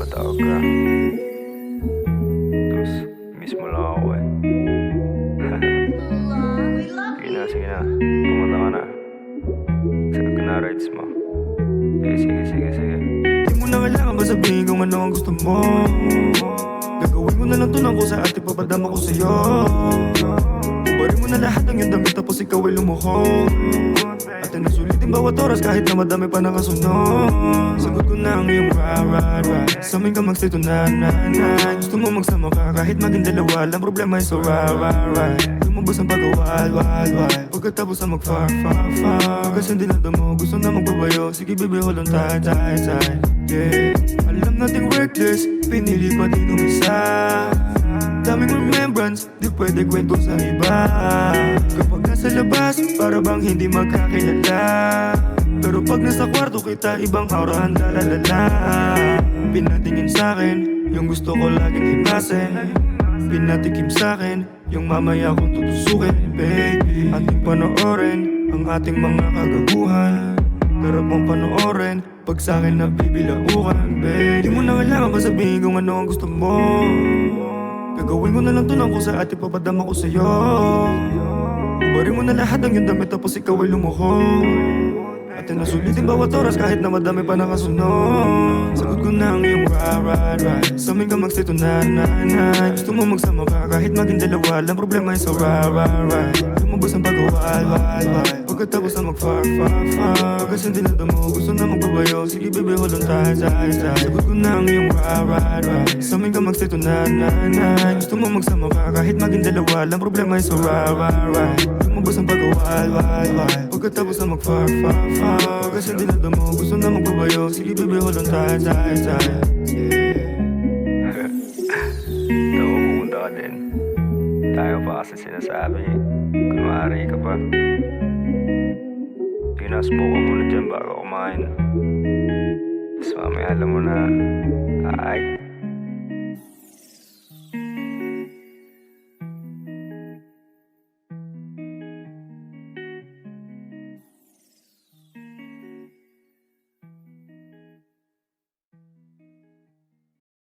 napatawag ka. Tapos, miss mo lang ako eh. Sige na. Pumunta ka na. Sagot ko na rides mo. Sige. Di mo na kailangan ba sabihin kung ano ang gusto mo? Gagawin mo na lang to ng kusa at ipapadama ko sa'yo. Tubarin mo na lahat ng iyong damit tapos ikaw ay lumuhod. At nasulitin bawat oras kahit na madami pa nakasunod. Sagot ko na ang iyong right. Sa amin ka magstay to na. Gusto mo magsama ka kahit maging dalawa lang, problema ay so right. Lumabas ang pag-wild. Pagkatapos na mag-far. Kasi hindi na damo, gusto na magbabayo. Sige baby, hold on tight. Yeah, alam nating reckless, pinili pa din umisa. Daming remembrance, di pwede kwento sa iba. Kapag nasa labas, para bang hindi magkakilala. Pero pag nasa kwarto kita, ibang aura ang dalalala. Pinatingin sa'kin, yung gusto ko laging himasin. Pinatikim sa'kin, yung mamaya kong tutusukin. Baby, ating panoorin ang ating mga kagaguhan. Sarap mong panoorin pag sa'kin nabibilaukan, babe. Di mo na kailangan pa sabihin kung ano ang gusto mo. Gagawin ko na lang to ng kusa at ipapadama ko sa'yo. Ubarin mo na lahat ng iyong damit tapos ikaw ay lumuhod. At nasulitin bawat oras kahit na madami pa nakasunod. Sagot ko na ang iyong right. Sa amin ka magstay to na. Gusto mo magsama ka kahit maging dalawa lang, problema ay so right. Lumabas ang pag-wild. Pagkatapos na mag-far. Kasi hindi na damo, gusto na magbabayo. Sige baby, hold on tight. Sagot ko na ang iyong right. Sa amin ka magstay to na. Gusto mo magsama ka kahit maging dalawa lang, problema ay so right. Lumabas ang pag-wild. Pagkatapos na mag-far. Kasi hindi na damo, gusto na magbabayo. Sige baby, hold on tight. Ito, pupunta ka din. Tayo pa kasi sinasabi. Kunwari ka pa. Pinasmo ko muna dyan bago kumain. Tapos mamaya alam mo na. Ay.